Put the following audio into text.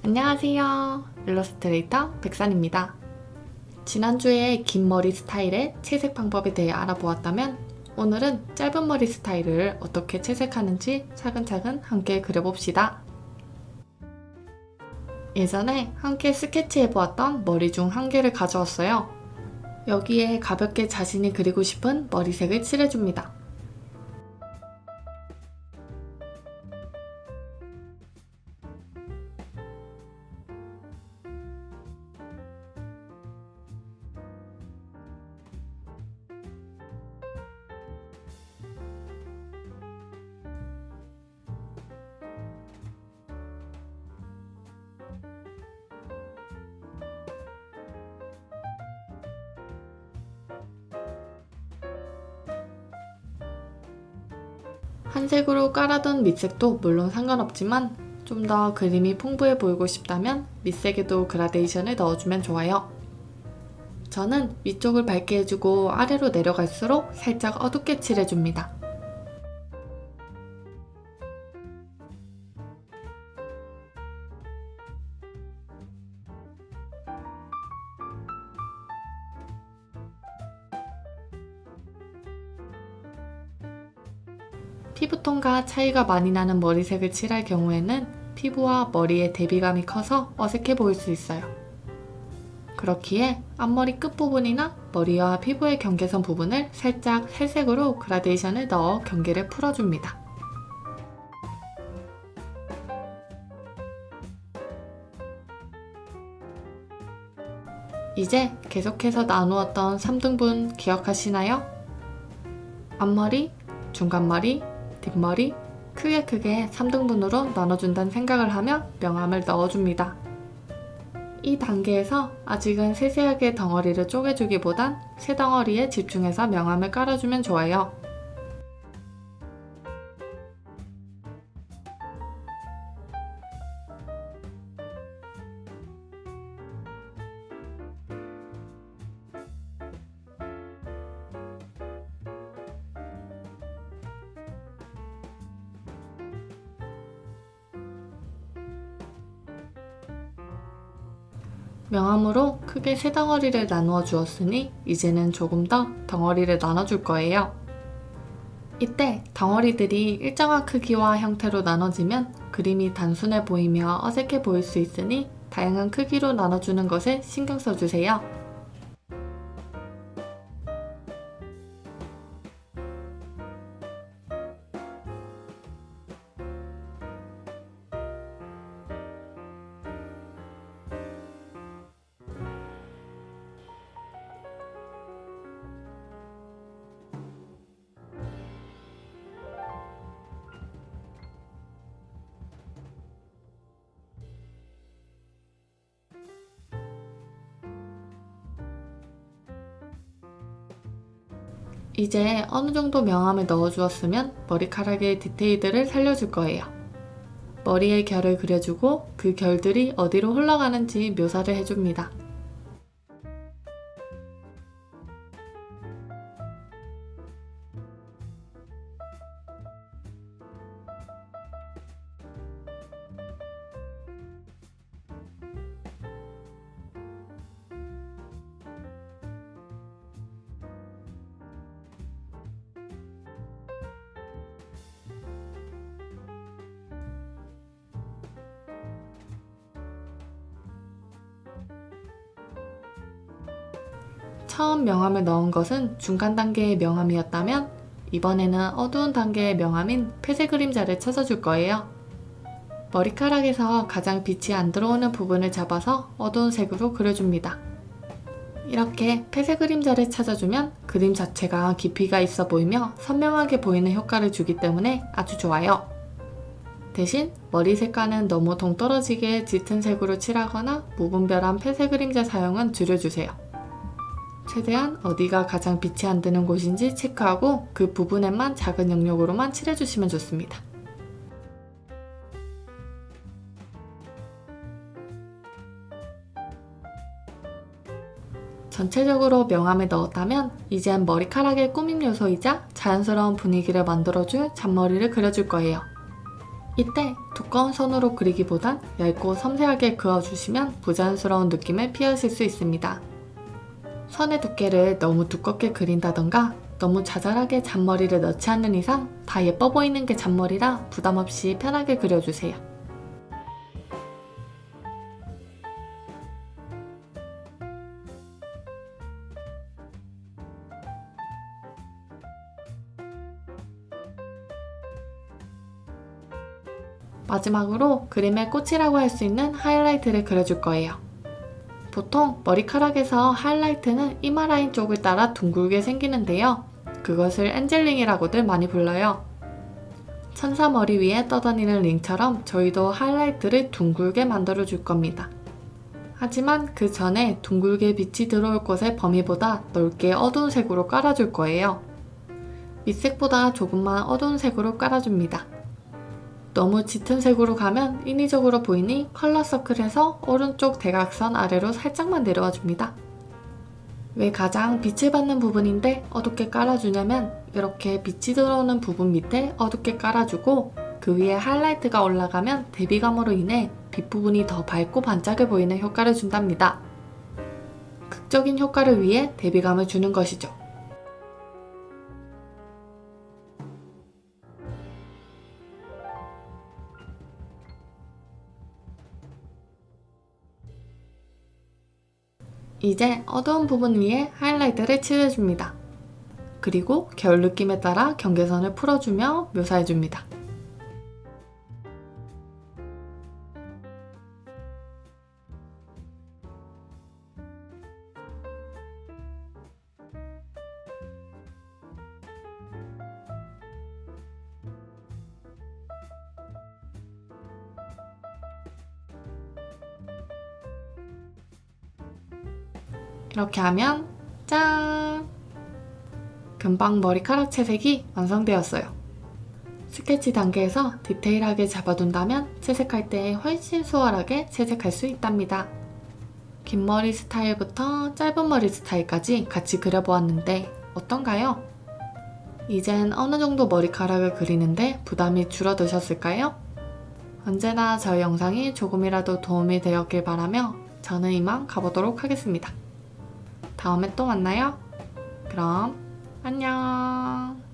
안녕하세요. 일러스트레이터 백산입니다. 지난주에 긴 머리 스타일의 채색 방법에 대해 알아보았다면 오늘은 짧은 머리 스타일을 어떻게 채색하는지 차근차근 함께 그려봅시다. 예전에 함께 스케치해보았던 머리 중 한 개를 가져왔어요. 여기에 가볍게 자신이 그리고 싶은 머리색을 칠해줍니다. 한 색으로 깔아둔 밑색도 물론 상관없지만 좀 더 그림이 풍부해 보이고 싶다면 밑색에도 그라데이션을 넣어주면 좋아요. 저는 위쪽을 밝게 해주고 아래로 내려갈수록 살짝 어둡게 칠해줍니다. 피부톤과 차이가 많이 나는 머리색을 칠할 경우에는 피부와 머리의 대비감이 커서 어색해 보일 수 있어요. 그렇기에 앞머리 끝부분이나 머리와 피부의 경계선 부분을 살짝 살색으로 그라데이션을 넣어 경계를 풀어줍니다. 이제 계속해서 나누었던 3등분 기억하시나요? 앞머리, 중간머리, 뒷머리, 크게 3등분으로 나눠준다는 생각을 하며 명암을 넣어줍니다. 이 단계에서 아직은 세세하게 덩어리를 쪼개주기보단 세 덩어리에 집중해서 명암을 깔아주면 좋아요. 명암으로 크게 세 덩어리를 나누어 주었으니 이제는 조금 더 덩어리를 나눠줄 거예요. 이때 덩어리들이 일정한 크기와 형태로 나눠지면 그림이 단순해 보이며 어색해 보일 수 있으니 다양한 크기로 나눠주는 것에 신경 써주세요. 이제 어느 정도 명암을 넣어주었으면 머리카락의 디테일들을 살려줄 거예요. 머리의 결을 그려주고 그 결들이 어디로 흘러가는지 묘사를 해줍니다. 처음 명암을 넣은 것은 중간 단계의 명암이었다면 이번에는 어두운 단계의 명암인 폐쇄 그림자를 찾아줄 거예요. 머리카락에서 가장 빛이 안 들어오는 부분을 잡아서 어두운 색으로 그려줍니다. 이렇게 폐쇄 그림자를 찾아주면 그림 자체가 깊이가 있어 보이며 선명하게 보이는 효과를 주기 때문에 아주 좋아요. 대신 머리 색깔은 너무 동떨어지게 짙은 색으로 칠하거나 무분별한 폐쇄 그림자 사용은 줄여주세요. 최대한 어디가 가장 빛이 안 드는 곳인지 체크하고 그 부분에만 작은 영역으로만 칠해주시면 좋습니다. 전체적으로 명암을 넣었다면 이젠 머리카락의 꾸밈 요소이자 자연스러운 분위기를 만들어줄 잔머리를 그려줄 거예요. 이때 두꺼운 선으로 그리기보단 얇고 섬세하게 그어주시면 부자연스러운 느낌을 피하실 수 있습니다. 선의 두께를 너무 두껍게 그린다던가 너무 자잘하게 잔머리를 넣지 않는 이상 다 예뻐 보이는 게 잔머리라 부담없이 편하게 그려주세요. 마지막으로 그림의 꽃이라고 할 수 있는 하이라이트를 그려줄 거예요. 보통 머리카락에서 하이라이트는 이마 라인 쪽을 따라 둥글게 생기는데요. 그것을 엔젤링이라고들 많이 불러요. 천사 머리 위에 떠다니는 링처럼 저희도 하이라이트를 둥글게 만들어 줄 겁니다. 하지만 그 전에 둥글게 빛이 들어올 곳의 범위보다 넓게 어두운 색으로 깔아줄 거예요. 밑색보다 조금만 어두운 색으로 깔아줍니다. 너무 짙은 색으로 가면 인위적으로 보이니 컬러 서클에서 오른쪽 대각선 아래로 살짝만 내려와 줍니다. 왜 가장 빛을 받는 부분인데 어둡게 깔아주냐면 이렇게 빛이 들어오는 부분 밑에 어둡게 깔아주고 그 위에 하이라이트가 올라가면 대비감으로 인해 빛 부분이 더 밝고 반짝여 보이는 효과를 준답니다. 극적인 효과를 위해 대비감을 주는 것이죠. 이제 어두운 부분 위에 하이라이트를 칠해줍니다. 그리고 겨울 느낌에 따라 경계선을 풀어주며 묘사해줍니다. 이렇게 하면 짠! 금방 머리카락 채색이 완성되었어요. 스케치 단계에서 디테일하게 잡아둔다면 채색할 때 훨씬 수월하게 채색할 수 있답니다. 긴 머리 스타일부터 짧은 머리 스타일까지 같이 그려보았는데 어떤가요? 이젠 어느 정도 머리카락을 그리는데 부담이 줄어드셨을까요? 언제나 저희 영상이 조금이라도 도움이 되었길 바라며 저는 이만 가보도록 하겠습니다. 다음에 또 만나요. 그럼 안녕.